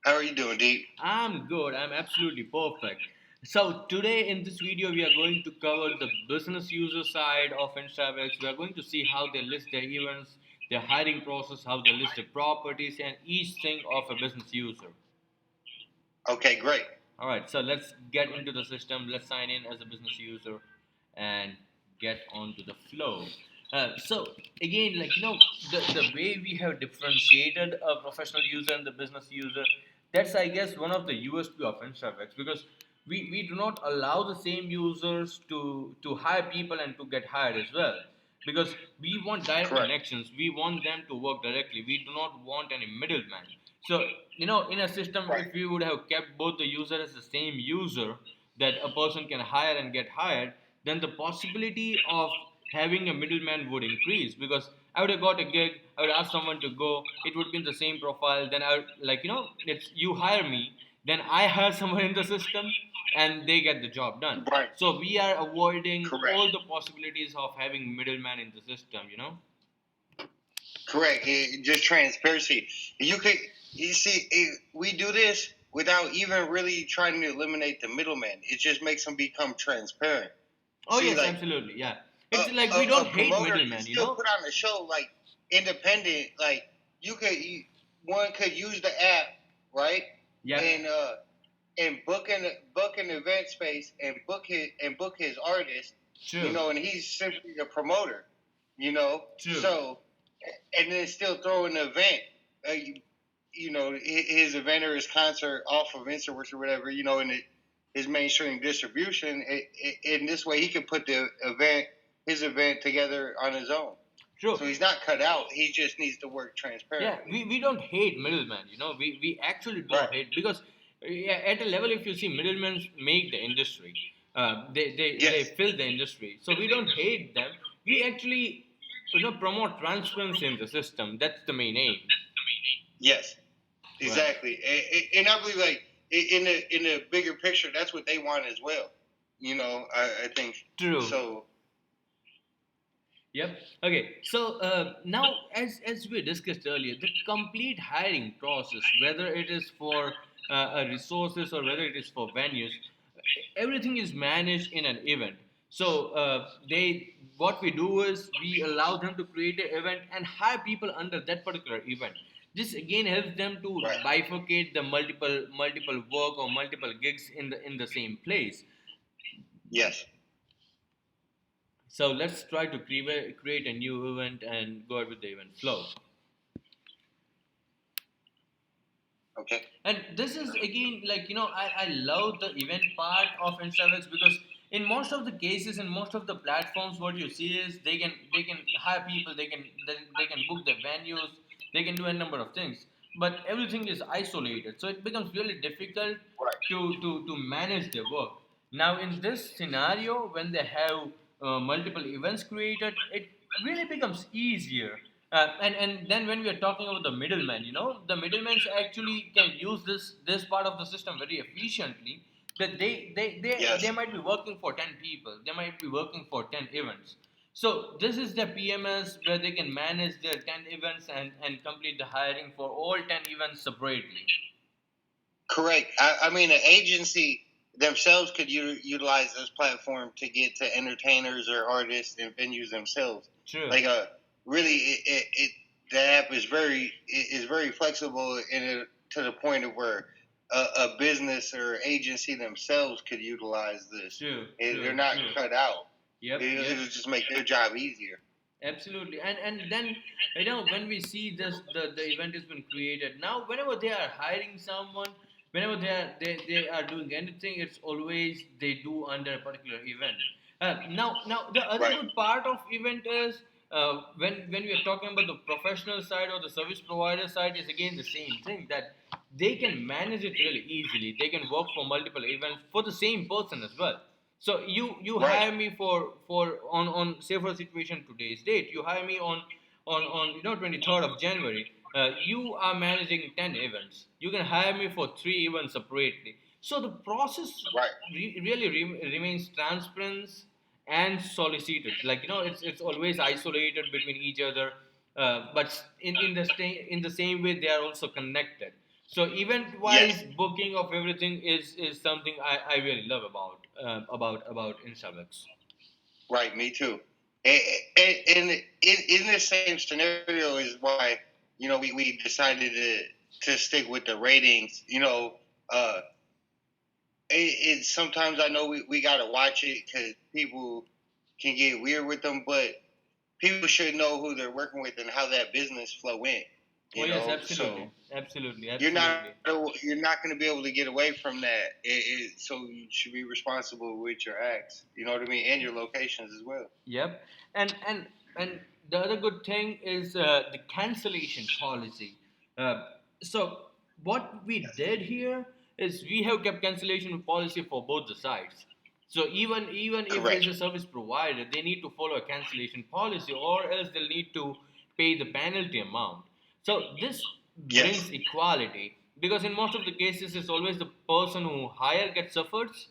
How are you doing, Deep? I'm good. I'm absolutely perfect. So today in this video we are going to cover the business user side of Instawerx. We are going to see how they list their events, their hiring process, how they list their properties, and each thing of a business user. Okay, great. All right. So let's get into the system. Let's sign in as a business user and get onto the flow. So again, the way we have differentiated a professional user and the business user, that's I guess one of the USP of Instavex because we do not allow the same users to hire people and to get hired as well because we want direct Correct. connections. We want them to work directly. We do not want any middleman. So in a system, Right. if we would have kept both the user as the same user that a person can hire and get hired, then the possibility of having a middleman would increase because I would have got a gig, I would ask someone to go, it would be in the same profile, then I would it's you hire me, then I hire someone in the system and they get the job done. Right. So we are avoiding Correct. all the possibilities of having middleman in the system. Correct. Just transparency. You see, we do this without even really trying to eliminate the middleman. It just makes them become transparent. Oh See, yes, like absolutely, yeah. a, It's like we don't a hate promoter can middlemen, still put on a show like independent. Like one could use the app, right? Yeah. And book an event space and book his artist. True. And he's simply a promoter. True. So and then still throw an event. His event or his concert off of Instaworks or whatever. In his mainstream distribution. In this way, he can put his event together on his own. True. So he's not cut out. He just needs to work transparently. Yeah, we don't hate middlemen. We actually don't hate because at a level, if you see middlemen make the industry, they fill the industry. So we don't hate them. We actually promote transparency in the system. That's the main aim. Yes, exactly. Right. And I believe like in the bigger picture, that's what they want as well. I think. True. So. Yep. Okay. So now, as we discussed earlier, the complete hiring process, whether it is for resources or whether it is for venues, everything is managed in an event. So what we do is we allow them to create an event and hire people under that particular event. This again helps them to bifurcate the multiple work or multiple gigs in the same place. Yes. So let's try to create a new event and go ahead with the event flow. Okay. And this is again I love the event part of Instavex because in most of the cases in most of the platforms what you see is they can hire people, they can book the venues, they can do a number of things, but everything is isolated, so it becomes really difficult to manage their work. Now in this scenario when they have multiple events created, it really becomes easier. And then when we are talking about the middleman, the middlemen actually can use this part of the system very efficiently. That they might be working for 10 people, they might be working for 10 events. So this is the PMS where they can manage their 10 events and complete the hiring for all 10 events separately. Correct. I mean, an agency themselves could utilize this platform to get to entertainers or artists and venues themselves. True. Like really, the app is very flexible to the point of where a business or agency themselves could utilize this. True. They're not cut out. Yep. It'll just make their job easier. Absolutely, and then when we see the event has been created. Now whenever they are hiring someone, whenever they are doing anything, it's always they do under a particular event. Now the other good part of event is when we are talking about the professional side or the service provider side, is again the same thing, that they can manage it really easily. They can work for multiple events for the same person as well. So you hire me for on say for a situation today's date, you hire me on 23rd of January. You are managing 10 events. You can hire me for 3 events separately. So the process really remains transparent and solicited. It's always isolated between each other, but in the same way they are also connected. So event Yes. wise booking of everything is something I really love about Instawex. Right. Me too. And in the same scenario is why we decided to stick with the ratings. Uh, sometimes I know we gotta watch it because people can get weird with them, but people should know who they're working with and how that business flow in. Oh yes, So absolutely, absolutely, you're not absolutely. you're not going to be able to get away from that. So you should be responsible with your acts. You know what I mean, and your locations as well. Yep, and the other good thing is the cancellation policy. Uh, so what we did here is we have kept cancellation policy for both the sides. So even if Correct. it's a service provider, they need to follow a cancellation policy, or else they'll need to pay the penalty amount. So this Yes. brings equality because in most of the cases, it's always the person who hire gets suffers,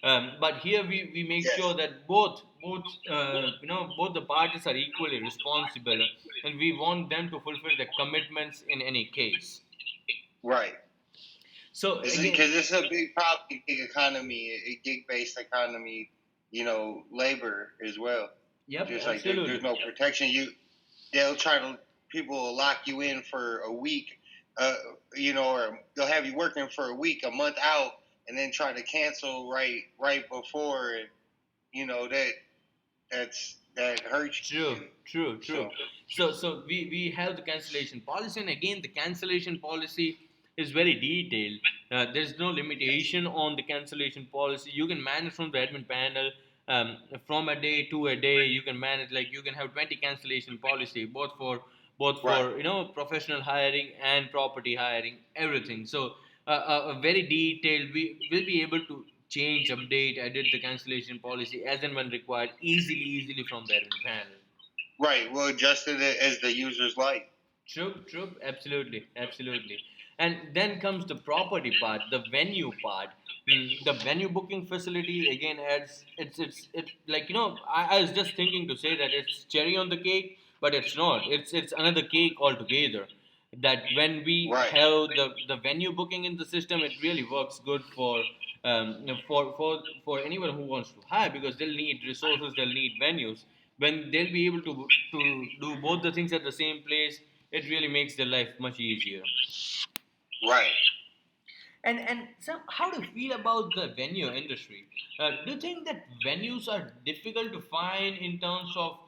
but here we make Yes. sure that both the parties are equally responsible, and we want them to fulfill their commitments in any case. Right. So again, Because it's a big problem, gig economy, a gig based economy. Labor as well. yep, Just like there's absolutely. no protection. They'll try to people will lock you in for a week. Uh, or they'll have you working for a week, a month out, and then try to cancel right before, and that that hurts True, you. true, So true. So we have the cancellation policy, and again, the cancellation policy is very detailed. There's no yes, limitation on the cancellation policy. You can manage from the admin panel. From a day to a day, you can manage, like you can have 20 cancellation policy, both for right, professional hiring and property hiring, everything. So a very detailed. We will be able to change, update, edit the cancellation policy as and when required, easily from the admin panel. right. We'll adjust it as the users like. True, true, absolutely, absolutely. And then comes the property part, the venue part. The venue booking facility again adds it's like I was just thinking to say that it's cherry on the cake, but it's not. It's another cake altogether. That when we Right, have the venue booking in the system, it really works good for anyone who wants to hire because they'll need resources, they'll need venues. When they'll be able to do both the things at the same place, it really makes their life much easier. right. And Sam, how do you feel about the venue industry? Do you think that venues are difficult to find in terms of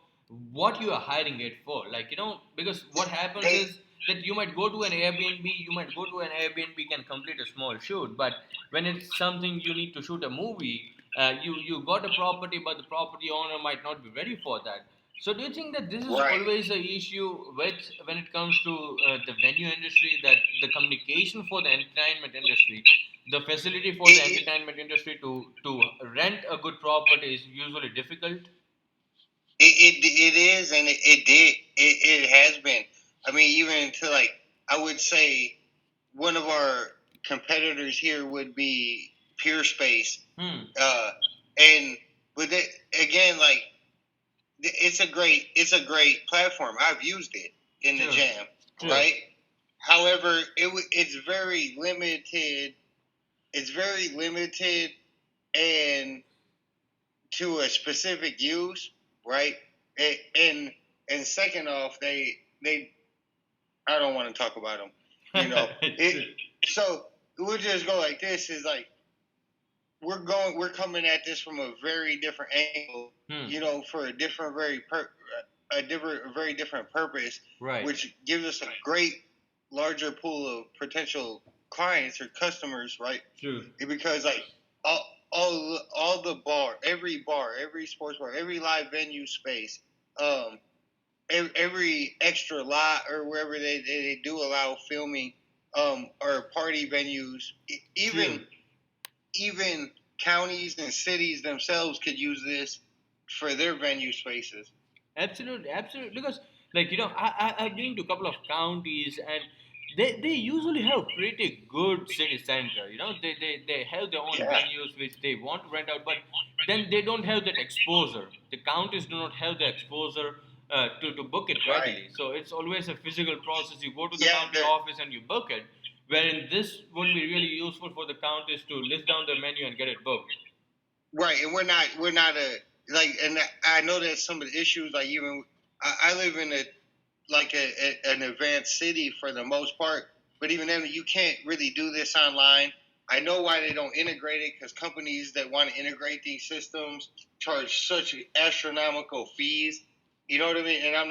what you are hiring it for? Like because what happens They, is that you might go to an Airbnb, can complete a small shoot, but when it's something you need to shoot a movie, you got a property, but the property owner might not be ready for that. So do you think that this is right. always a issue with when it comes to the venue industry, that the communication for the entertainment industry, the facility for the It, entertainment industry to rent a good property is usually difficult? it is, and it did. It has been. I mean, even to like, I would say one of our competitors here would be Pure Space. Hmm. Uh, and but it, again, like it's a great platform. I've used it in the True. jam, True. right? However, it's very limited. It's very limited and to a specific use, right? And and second off, they I don't want to talk about them. You know it. True. So we'll just go like this: is like we're coming at this from a very different angle, Hmm. for a very different purpose, Right. which gives us a great larger pool of potential clients or customers, right? True. Because like all the bar, every sports bar, every live venue space, um, every extra lot or wherever they do allow filming, or party venues, True. even counties and cities themselves could use this for their venue spaces. Absolutely, absolutely. Because, like, I've been to a couple of counties, and they usually have pretty good city center. They have their own Yeah, venues which they want to rent out, but then they don't have that exposure. The counties do not have the exposure to book it right. readily. So it's always a physical process. You go to the Yeah, county office and you book it, Wherein this would be really useful for the counters to list down the menu and get it booked. Right, and we're not a like, and I know that some of the issues, like even I live in an advanced city for the most part, but even then you can't really do this online. I know why they don't integrate it, because companies that want to integrate these systems charge such astronomical fees. You know what I mean? And I'm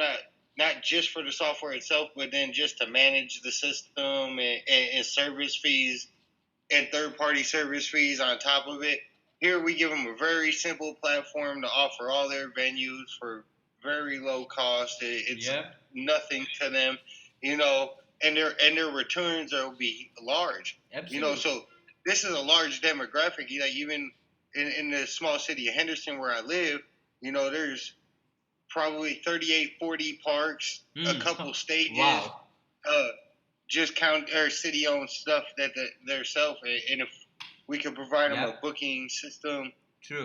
not just for the software itself, but then just to manage the system and service fees and third party service fees on top of it. Here we give them a very simple platform to offer all their venues for very low cost. It's nothing to them, and their returns will be large. Absolutely. So this is a large demographic. Like even in the small city of Henderson where I live, there's probably 38, 40 parks, a couple stages. Wow. Just count our city-owned stuff that they're self, and if we could provide them a booking system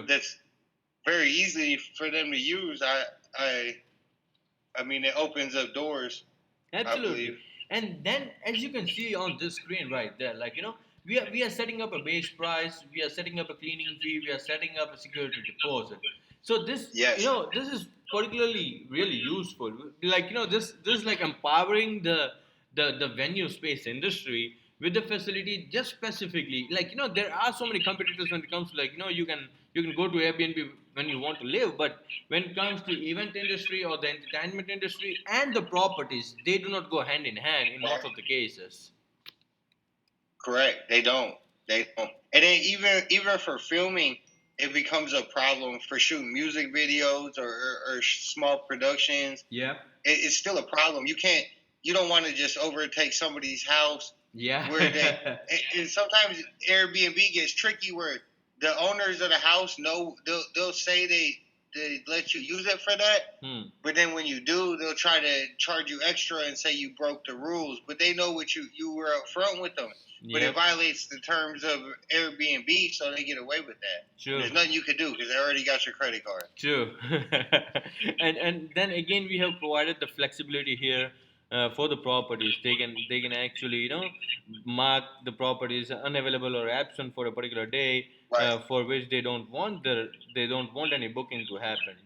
that's very easy for them to use, I mean, it opens up doors. Absolutely. And then, as you can see on this screen right there, we are setting up a base price, we are setting up a cleaning fee, we are setting up a security deposit. So this, this is particularly really useful. This is like empowering the venue space industry with the facility just specifically. There are so many competitors when it comes to you can go to Airbnb when you want to live, but when it comes to event industry or the entertainment industry and the properties, they do not go hand in hand in most of the cases. Correct. They don't. And then even for filming, it becomes a problem for shooting music videos or small productions. Yeah. It's still a problem. You don't want to just overtake somebody's house. Yeah. Where and sometimes Airbnb gets tricky where the owners of the house know they'll say they let you use it for that, but then when you do, they'll try to charge you extra and say you broke the rules. But they know what you were up front with them. But it violates the terms of Airbnb, so they get away with that. True. There's nothing you can do because they already got your credit card. True. and then again, we have provided the flexibility here for the properties. They can actually mark the properties unavailable or absent for a particular day, for which they don't want any booking to happen.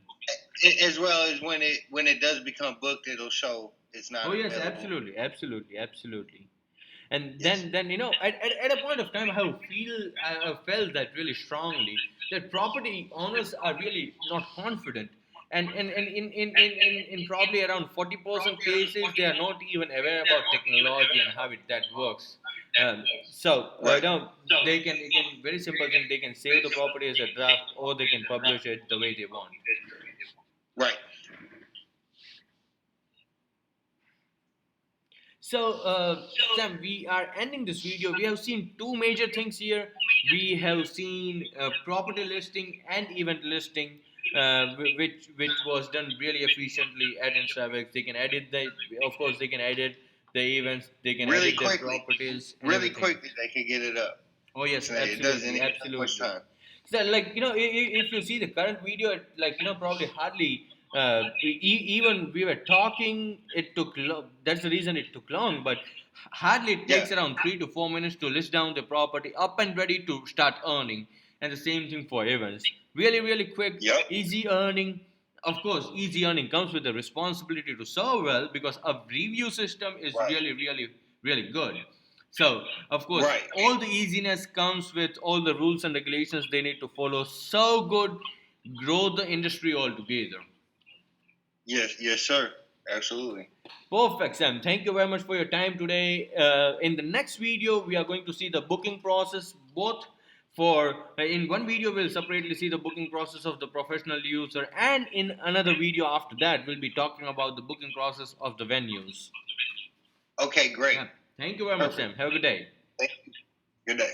As well as when it does become booked, it'll show it's not. Oh yes, available. Absolutely. And then at a point of time, I felt that really strongly that property owners are really not confident, and in probably around 40% cases they are not even aware about technology and how that works. They can very simple thing, they can save the property as a draft or they can publish it the way they want. Right. So, Sam, we are ending this video. We have seen two major things here. We have seen property listing and event listing, which was done really efficiently at Instawerx. They can edit they can edit the events. They can really edit quickly, their properties. Really quickly, they can get it up. Oh yes, absolutely, it doesn't absolutely. Much time. So, if you see the current video, probably hardly. Even we were talking, it took that's the reason it took long, but hardly it takes around 3 to 4 minutes to list down the property up and ready to start earning. And the same thing for events, really quick, easy earning. Of course, easy earning comes with the responsibility to serve well, because a review system is really good. So, of course, all the easiness comes with all the rules and regulations they need to follow. So good, grow the industry altogether. Yes, sir. Absolutely. Perfect, Sam. Thank you very much for your time today. In the next video, we are going to see the booking process. In one video, we'll separately see the booking process of the professional user, and in another video after that, we'll be talking about the booking process of the venues. Okay, great. Thank you very much, Sam. Have a good day. Thank you. Good day.